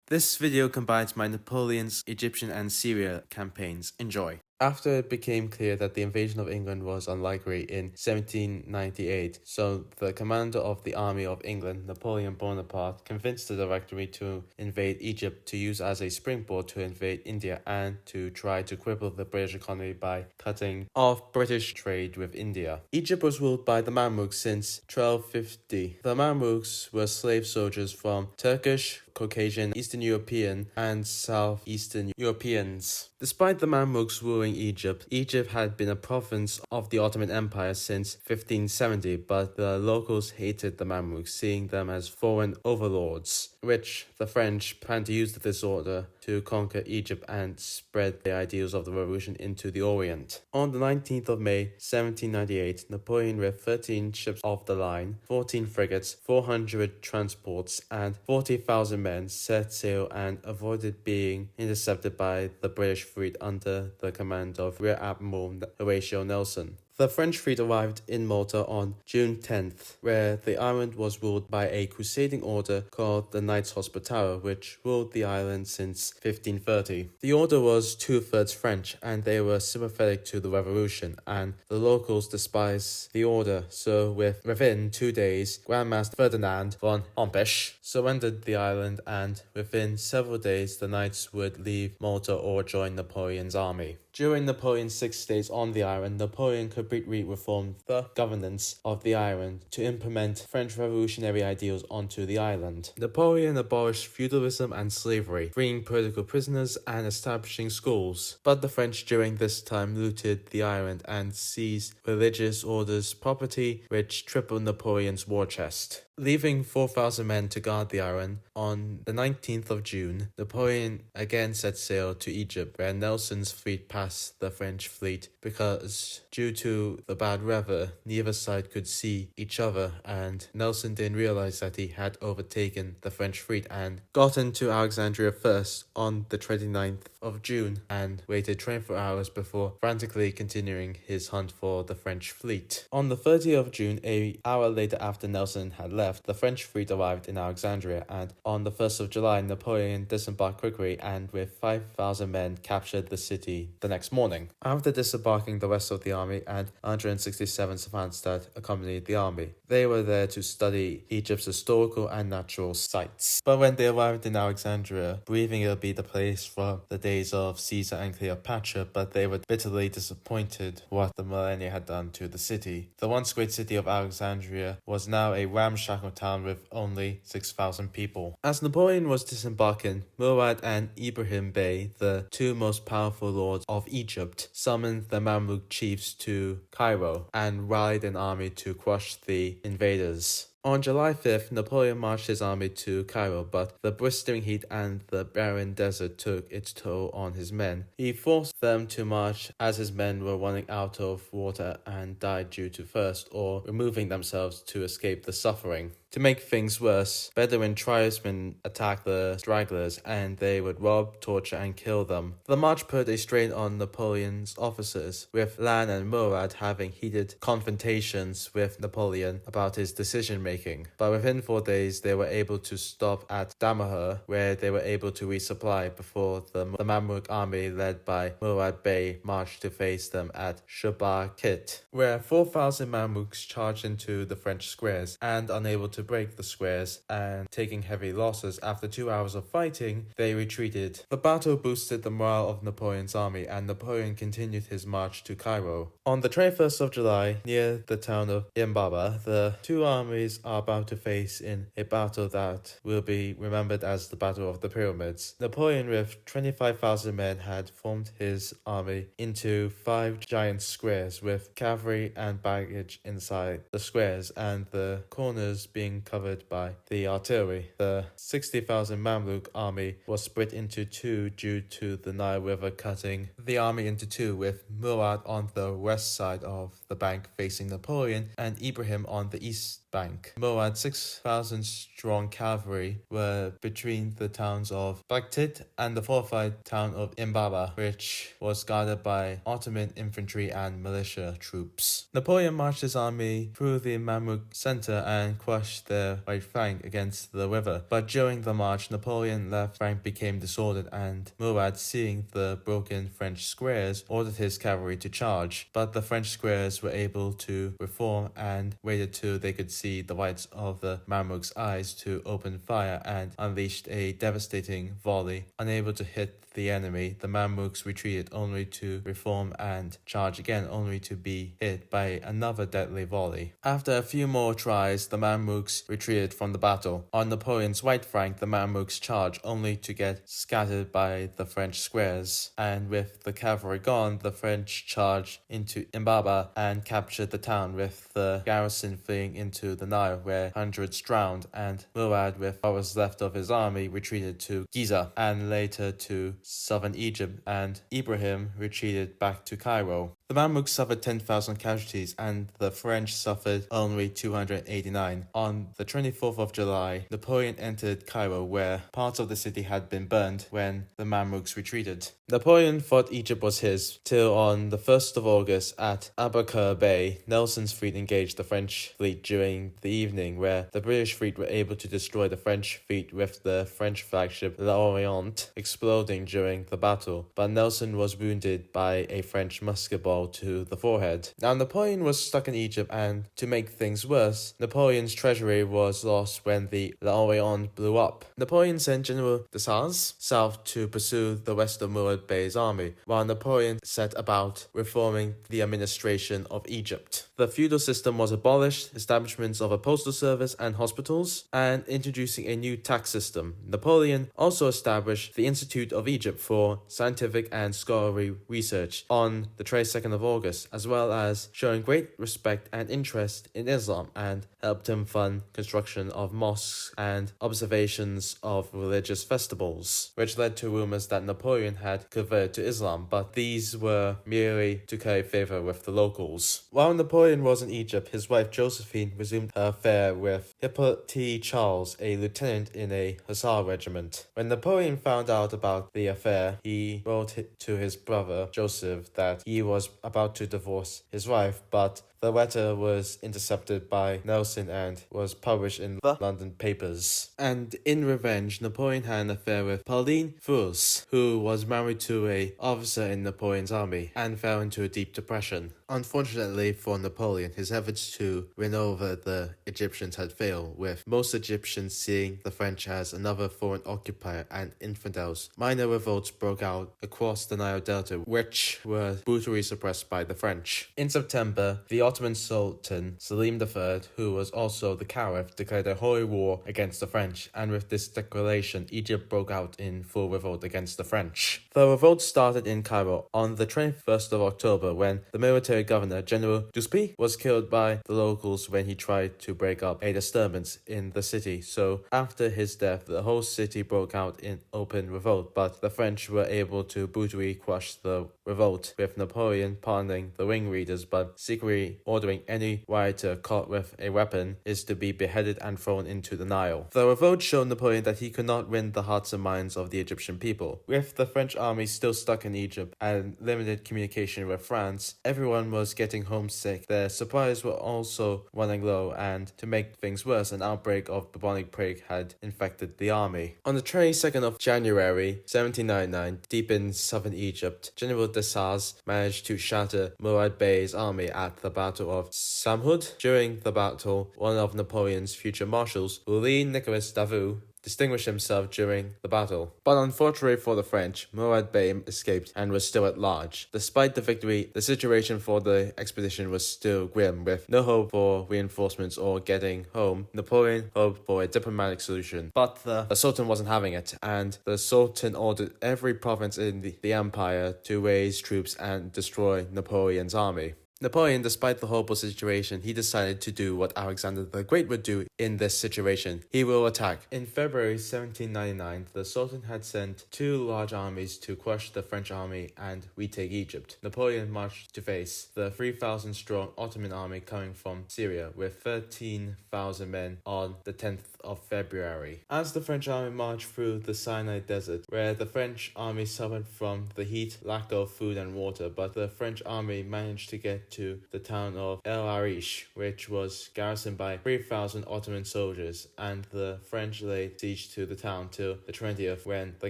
This video combines my Napoleon's Egyptian and Syria campaigns. Enjoy. After it became clear that the invasion of England was unlikely in 1798, so the commander of the Army of England, Napoleon Bonaparte, convinced the Directory to invade Egypt to use as a springboard to invade India and to try to cripple the British economy by cutting off British trade with India. Egypt was ruled by the Mamluks since 1250. The Mamluks were slave soldiers from Turkish, Caucasian, Eastern European, and Southeastern Europeans. Despite the Mamluks ruling Egypt, Egypt had been a province of the Ottoman Empire since 1570, but the locals hated the Mamluks, seeing them as foreign overlords, which the French planned to use the disorder to conquer Egypt and spread the ideals of the revolution into the Orient. On the 19th of May, 1798, Napoleon with 13 ships of the line, 14 frigates, 400 transports, and 40,000 men set sail and avoided being intercepted by the British fleet under the command of Rear Admiral Horatio Nelson. The French fleet arrived in Malta on June 10th, where the island was ruled by a crusading order called the Knights Hospitaller, which ruled the island since 1530. The order was two-thirds French, and they were sympathetic to the revolution, and the locals despised the order, so within 2 days, Grand Master Ferdinand von Hompesch surrendered the island, and within several days the Knights would leave Malta or join Napoleon's army. During Napoleon's 6 days on the island, Napoleon completely reformed the governance of the island to implement French revolutionary ideals onto the island. Napoleon abolished feudalism and slavery, freeing political prisoners and establishing schools. But the French during this time looted the island and seized religious orders' property, which tripled Napoleon's war chest. Leaving 4,000 men to guard the island, on the 19th of June, Napoleon again set sail to Egypt, where Nelson's fleet passed the French fleet because, due to the bad weather, neither side could see each other, and Nelson didn't realize that he had overtaken the French fleet and gotten to Alexandria first on the 29th of June and waited 24 hours before frantically continuing his hunt for the French fleet. On the 30th of June, an hour later after Nelson had left, the French fleet arrived in Alexandria, and on the 1st of July, Napoleon disembarked quickly and with 5,000 men captured the city the next morning. After disembarking, the rest of the army and 167 savants that accompanied the army. They were there to study Egypt's historical and natural sites. But when they arrived in Alexandria, believing it would be the place from the days of Caesar and Cleopatra, but they were bitterly disappointed what the millennia had done to the city. The once great city of Alexandria was now a ramshackle town with only 6,000 people. As Napoleon was disembarking, Murad and Ibrahim Bey, the two most powerful lords of Egypt, summoned the Mamluk chiefs to Cairo and rallied an army to crush the invaders. On July 5th, Napoleon marched his army to Cairo, but the blistering heat and the barren desert took its toll on his men. He forced them to march as his men were running out of water and died due to thirst or removing themselves to escape the suffering. To make things worse, Bedouin tribesmen attacked the stragglers and they would rob, torture and kill them. The march put a strain on Napoleon's officers, with Lannes and Murad having heated confrontations with Napoleon about his decision-making. But within 4 days, they were able to stop at Dammar, where they were able to resupply before the Mamluk army led by Murad Bey marched to face them at Shubar-Kit, where 4,000 Mamluks charged into the French squares, and unable to break the squares and taking heavy losses after 2 hours of fighting, they retreated. The battle boosted the morale of Napoleon's army, and Napoleon continued his march to Cairo. On the 21st of July, near the town of Imbaba, the two armies are about to face in a battle that will be remembered as the Battle of the Pyramids. Napoleon, with 25,000 men, had formed his army into 5 giant squares with cavalry and baggage inside the squares and the corners being covered by the artillery. The 60,000 Mamluk army was split into two due to the Nile River cutting the army into two, with Murad on the west side of the bank facing Napoleon and Ibrahim on the east bank. Murad's 6,000-strong cavalry were between the towns of Bagtit and the fortified town of Imbaba, which was guarded by Ottoman infantry and militia troops. Napoleon marched his army through the Mamluk center and crushed their right flank against the river. But during the march, Napoleon's left flank became disordered, and Murad, seeing the broken French squares, ordered his cavalry to charge. But the French squares were able to reform and waited till they could see the whites of the Mamluks' eyes to open fire and unleashed a devastating volley. Unable to hit the enemy, the Mamluks retreated only to reform and charge again, only to be hit by another deadly volley. After a few more tries, the Mamluks retreated from the battle. On Napoleon's right flank, the Mamluks charged, only to get scattered by the French squares. And with the cavalry gone, the French charged into Imbaba and captured the town, with the garrison fleeing into the Nile, where hundreds drowned, and Murad, with what was left of his army, retreated to Giza and later to southern Egypt, and Ibrahim retreated back to Cairo. The Mamluks suffered 10,000 casualties and the French suffered only 289. On the 24th of July, Napoleon entered Cairo, where parts of the city had been burned when the Mamluks retreated. Napoleon thought Egypt was his, till on the 1st of August at Abukir Bay, Nelson's fleet engaged the French fleet during the evening, where the British fleet were able to destroy the French fleet, with the French flagship L'Orient exploding during the battle. But Nelson was wounded by a French musket ball to the forehead. Now, Napoleon was stuck in Egypt, and to make things worse, Napoleon's treasury was lost when the L'Orient blew up. Napoleon sent General Dessalles south to pursue the rest of Murad Bey's army, while Napoleon set about reforming the administration of Egypt. The feudal system was abolished, establishments of a postal service and hospitals, and introducing a new tax system. Napoleon also established the Institute of Egypt for scientific and scholarly research on the 22nd of August, as well as showing great respect and interest in Islam, and helped him fund construction of mosques and observations of religious festivals, which led to rumors that Napoleon had converted to Islam, but these were merely to curry favor with the locals. While Napoleon was in Egypt, his wife Josephine resumed her affair with Hippolyte Charles, a lieutenant in a hussar regiment. When Napoleon found out about the affair, he wrote to his brother Joseph that he was about to divorce his wife, but the letter was intercepted by Nelson and was published in the London papers. And in revenge, Napoleon had an affair with Pauline Furs, who was married to an officer in Napoleon's army, and fell into a deep depression. Unfortunately for Napoleon, his efforts to win over the Egyptians had failed, with most Egyptians seeing the French as another foreign occupier and infidels. Minor revolts broke out across the Nile Delta, which were brutally suppressed by the French. In September, the Ottoman Sultan Selim III, who was also the Caliph, declared a holy war against the French, and with this declaration, Egypt broke out in full revolt against the French. The revolt started in Cairo on the 21st of October, when the military governor, General Dusby, was killed by the locals when he tried to break up a disturbance in the city. So after his death, the whole city broke out in open revolt, but the French were able to brutally crush the revolt, with Napoleon pardoning the ringleaders, but secretly ordering any rioter caught with a weapon is to be beheaded and thrown into the Nile. The revolt showed Napoleon that he could not win the hearts and minds of the Egyptian people. With the French army still stuck in Egypt and limited communication with France, everyone was getting homesick. Their supplies were also running low, and to make things worse, an outbreak of bubonic plague had infected the army. On the 22nd of January 1799, deep in southern Egypt, General Dessalles managed to shatter Murad Bey's army at the Battle of Samhud. During the battle, one of Napoleon's future marshals, Louis Nicolas Davout, distinguished himself during the battle. But unfortunately for the French, Murad Bey escaped and was still at large. Despite the victory, the situation for the expedition was still grim, with no hope for reinforcements or getting home. Napoleon hoped for a diplomatic solution, but the Sultan wasn't having it, and the Sultan ordered every province in the empire to raise troops and destroy Napoleon's army. Napoleon, despite the horrible situation, he decided to do what Alexander the Great would do in this situation. He will attack. In February 1799, the Sultan had sent two large armies to crush the French army and retake Egypt. Napoleon marched to face the 3,000-strong Ottoman army coming from Syria with 13,000 men on the 10th of February. As the French army marched through the Sinai Desert, where the French army suffered from the heat, lack of food and water, but the French army managed to get to the town of El Arish, which was garrisoned by 3,000 Ottoman soldiers, and the French laid siege to the town till the 20th, when the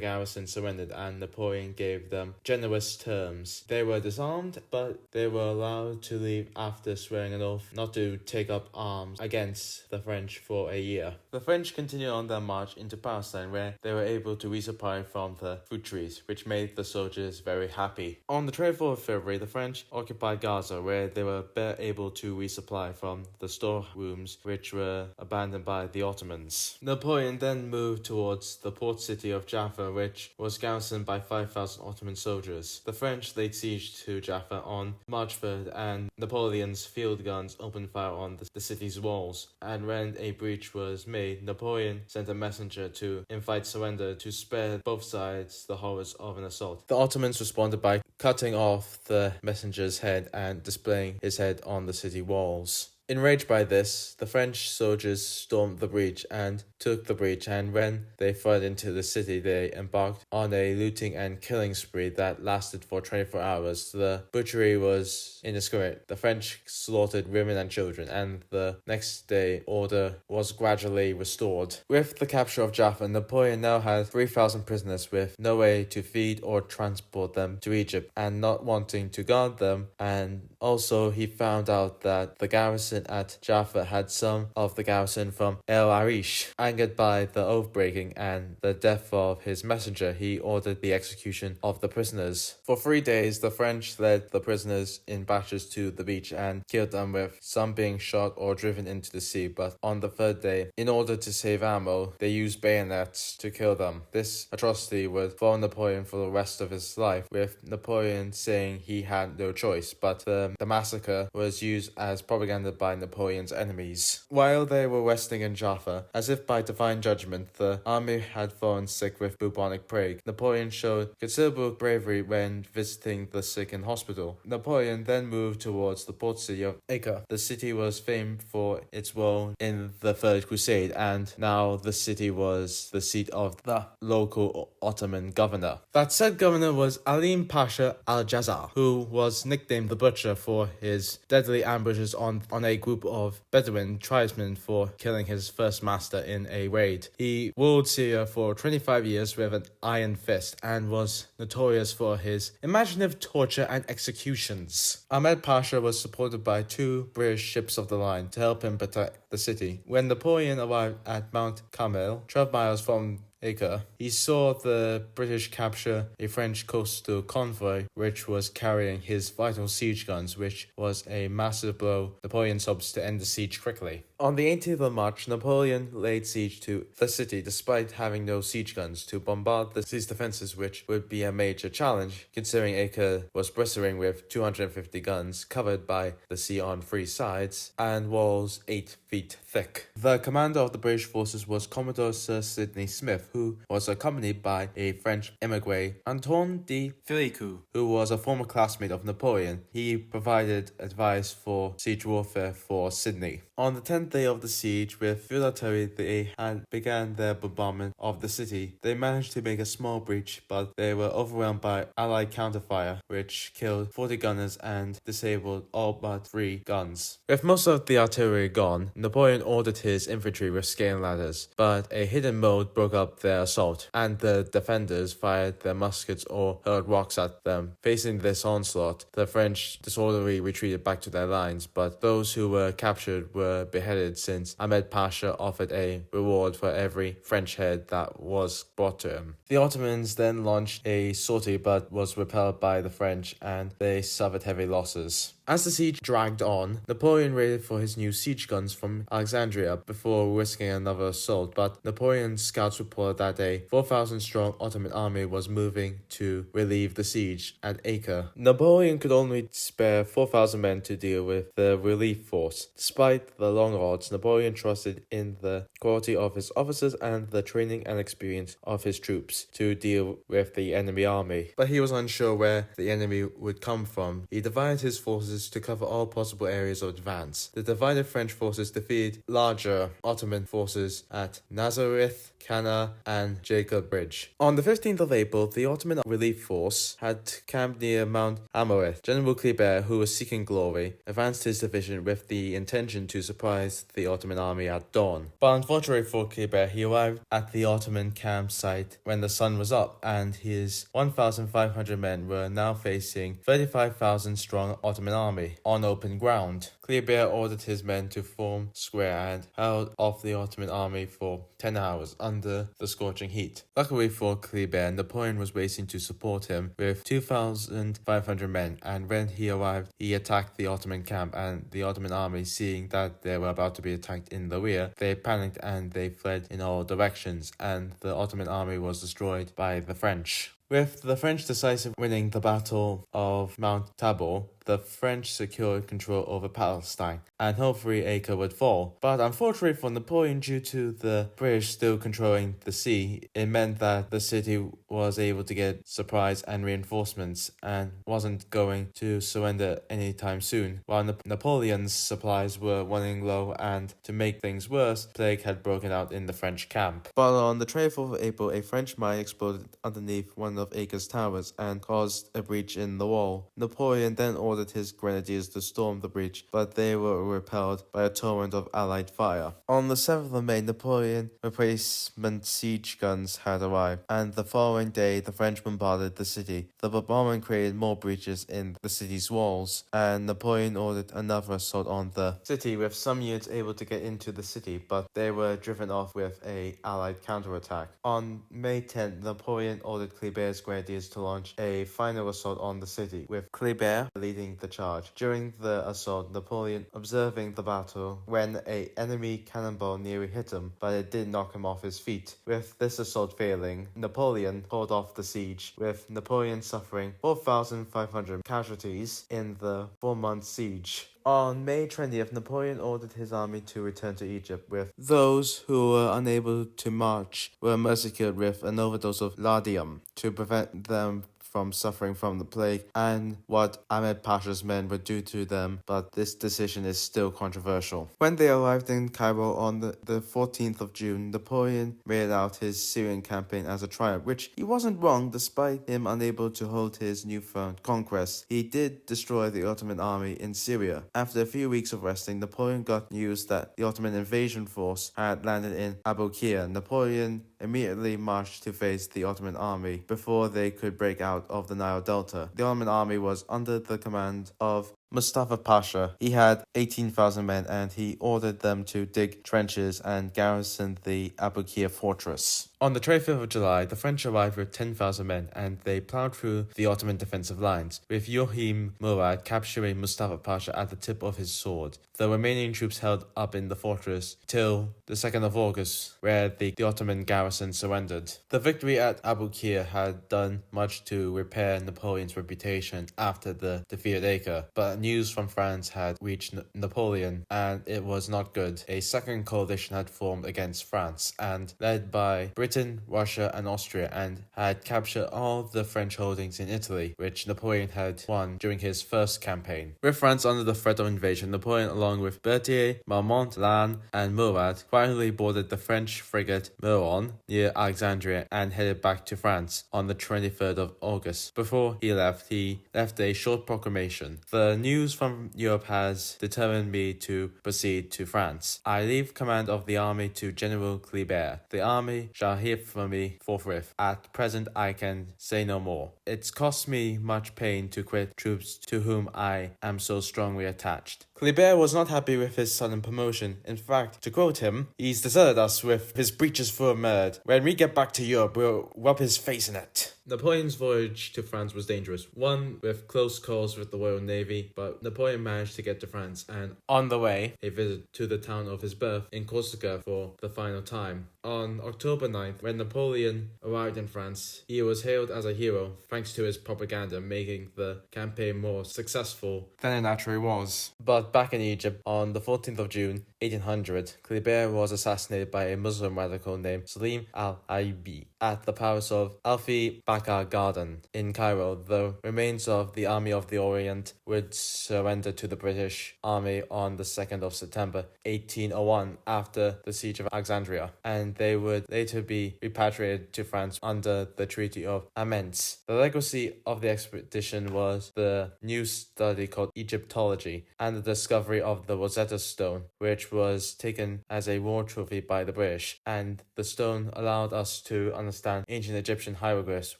garrison surrendered and Napoleon gave them generous terms. They were disarmed, but they were allowed to leave after swearing an oath not to take up arms against the French for a year. The French continued on their march into Palestine, where they were able to resupply from the fruit trees, which made the soldiers very happy. On the 24th of February, the French occupied Gaza, where they were able to resupply from the storerooms which were abandoned by the Ottomans. Napoleon then moved towards the port city of Jaffa, which was garrisoned by 5,000 Ottoman soldiers. The French laid siege to Jaffa on March 3rd, and Napoleon's field guns opened fire on the city's walls. And when a breach was made, Napoleon sent a messenger to invite surrender to spare both sides the horrors of an assault. The Ottomans responded by cutting off the messenger's head and displaying his head on the city walls. Enraged by this, the French soldiers stormed the breach and took the breach, and when they fled into the city, they embarked on a looting and killing spree that lasted for 24 hours. The butchery was indiscriminate. The French slaughtered women and children, and the next day order was gradually restored. With the capture of Jaffa, Napoleon now had 3,000 prisoners with no way to feed or transport them to Egypt, and not wanting to guard them, and also he found out that the garrison at Jaffa had some of the garrison from El Arish. Angered by the oath-breaking and the death of his messenger, he ordered the execution of the prisoners. For 3 days, the French led the prisoners in batches to the beach and killed them, with some being shot or driven into the sea. But on the 3rd day, in order to save ammo, they used bayonets to kill them. This atrocity would follow Napoleon for the rest of his life, with Napoleon saying he had no choice, but the massacre was used as propaganda by Napoleon's enemies. While they were resting in Jaffa, as if by divine judgment, the army had fallen sick with bubonic plague. Napoleon showed considerable bravery when visiting the sick in hospital. Napoleon then moved towards the port city of Acre. The city was famed for its role in the Third Crusade, and now the city was the seat of the local Ottoman governor. That said governor was Alim Pasha al-Jazar, who was nicknamed the Butcher for his deadly ambushes on a group of Bedouin tribesmen for killing his first master in a raid. He ruled Syria for 25 years with an iron fist and was notorious for his imaginative torture and executions. Ahmed Pasha was supported by 2 British ships of the line to help him protect the city. When Napoleon arrived at Mount Carmel, 12 miles from Acre, he saw the British capture a French coastal convoy which was carrying his vital siege guns, which was a massive blow. Napoleon hopes to end the siege quickly. On the 18th of March, Napoleon laid siege to the city despite having no siege guns to bombard the city's defenses, which would be a major challenge considering Acre was bristling with 250 guns covered by the sea on 3 sides and walls 8 feet thick. The commander of the British forces was Commodore Sir Sidney Smith, who was accompanied by a French emigre, Antoine de Filicu, who was a former classmate of Napoleon. He provided advice for siege warfare for Sidney. On the 10th day of the siege, with field artillery, they had began their bombardment of the city. They managed to make a small breach, but they were overwhelmed by Allied counterfire, which killed 40 gunners and disabled all but 3 guns. With most of the artillery gone, Napoleon ordered his infantry with scaling ladders, but a hidden moat broke up their assault, and the defenders fired their muskets or hurled rocks at them. Facing this onslaught, the French disorderly retreated back to their lines, but those who were captured were beheaded, since Ahmed Pasha offered a reward for every French head that was brought to him. The Ottomans then launched a sortie but was repelled by the French, and they suffered heavy losses. As the siege dragged on, Napoleon waited for his new siege guns from Alexandria before risking another assault, but Napoleon's scouts reported that a 4,000-strong Ottoman army was moving to relieve the siege at Acre. Napoleon could only spare 4,000 men to deal with the relief force. Despite the long odds, Napoleon trusted in the quality of his officers and the training and experience of his troops to deal with the enemy army. But he was unsure where the enemy would come from. He divided his forces to cover all possible areas of advance. The divided French forces defeated larger Ottoman forces at Nazareth, Cana, and Jacob Bridge. On the 15th of April, the Ottoman relief force had camped near Mount Amoret. General Kleber, who was seeking glory, advanced his division with the intention to surprise the Ottoman army at dawn. But unfortunately for Kleber, he arrived at the Ottoman campsite when the sun was up, and his 1,500 men were now facing 35,000-strong Ottoman army on open ground. Kleber ordered his men to form square and held off the Ottoman army for 10 hours under the scorching heat. Luckily for Kleber, Napoleon was waiting to support him with 2,500 men, and when he arrived, he attacked the Ottoman camp, and the Ottoman army, seeing that they were about to be attacked in the rear, they panicked and they fled in all directions, and the Ottoman army was destroyed by the French. With the French decisive winning the Battle of Mount Tabor, the French secured control over Palestine, and hopefully Acre would fall. But unfortunately for Napoleon, due to the British still controlling the sea, it meant that the city was able to get supplies and reinforcements and wasn't going to surrender anytime soon, while Napoleon's supplies were running low, and to make things worse, plague had broken out in the French camp. But on the 24th of April, a French mine exploded underneath one of Acre's towers and caused a breach in the wall. Napoleon then ordered his grenadiers to storm the breach, but they were repelled by a torrent of Allied fire. On the 7th of May, Napoleon replacement siege guns had arrived, and the following day the French bombarded the city. The bombardment created more breaches in the city's walls, and Napoleon ordered another assault on the city, with some units able to get into the city, but they were driven off with an Allied counterattack. On May 10th, Napoleon ordered Kleber's grenadiers to launch a final assault on the city, with Kleber leading the charge. During the assault, Napoleon observing the battle when an enemy cannonball nearly hit him, but it did knock him off his feet. With this assault failing, Napoleon called off the siege, with Napoleon suffering 4,500 casualties in the 4-month siege. On May 20th, Napoleon ordered his army to return to Egypt, with those who were unable to march were massacred with an overdose of laudanum to prevent them from suffering from the plague, and what Ahmed Pasha's men would do to them, but this decision is still controversial. When they arrived in Cairo on the 14th of June, Napoleon made out his Syrian campaign as a triumph, which he wasn't wrong. Despite him unable to hold his newfound conquest, he did destroy the Ottoman army in Syria. After a few weeks of resting, Napoleon got news that the Ottoman invasion force had landed in Abu Qir. Napoleon immediately marched to face the Ottoman army before they could break out of the Nile Delta. The Ottoman army was under the command of Mustafa Pasha. He had 18,000 men, and he ordered them to dig trenches and garrison the Abu Qir fortress. On the 25th of July, the French arrived with 10,000 men, and they plowed through the Ottoman defensive lines, with Joachim Murat capturing Mustafa Pasha at the tip of his sword. The remaining troops held up in the fortress till the 2nd of August, where the Ottoman garrison surrendered. The victory at Abu Qir had done much to repair Napoleon's reputation after the defeat at Acre, but news from France had reached Napoleon, and it was not good. A second coalition had formed against France, and led by Britain, Russia, and Austria, and had captured all the French holdings in Italy, which Napoleon had won during his first campaign. With France under the threat of invasion, Napoleon, along with Berthier, Marmont, Lannes, and Murat, quietly boarded the French frigate Meron near Alexandria and headed back to France on the 23rd of August. Before he left a short proclamation. The news from Europe has determined me to proceed to France. I leave command of the army to General Kleber. The army shall hear from me forthwith. At present I can say no more. It's cost me much pain to quit troops to whom I am so strongly attached. Kleber was not happy with his sudden promotion. In fact, to quote him, he's deserted us with his breeches full of mud. When we get back to Europe, we'll rub his face in it. Napoleon's voyage to France was dangerous, one with close calls with the Royal Navy, but Napoleon managed to get to France, and on the way, a visit to the town of his birth in Corsica for the final time. On October 9th, when Napoleon arrived in France, he was hailed as a hero thanks to his propaganda, making the campaign more successful than it naturally was. But back in Egypt, on the 14th of June, 1800, Kleber was assassinated by a Muslim radical named Salim al-Aibi at the palace of Alfi Bakar Garden in Cairo. The remains of the Army of the Orient would surrender to the British Army on the 2nd of September 1801 after the siege of Alexandria, and they would later be repatriated to France under the Treaty of Amiens. The legacy of the expedition was the new study called Egyptology and the discovery of the Rosetta Stone, which was taken as a war trophy by the British, and the stone allowed us to understand ancient Egyptian hieroglyphs,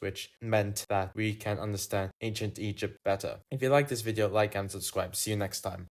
which meant that we can understand ancient Egypt better. If you like this video, like and subscribe. See you next time.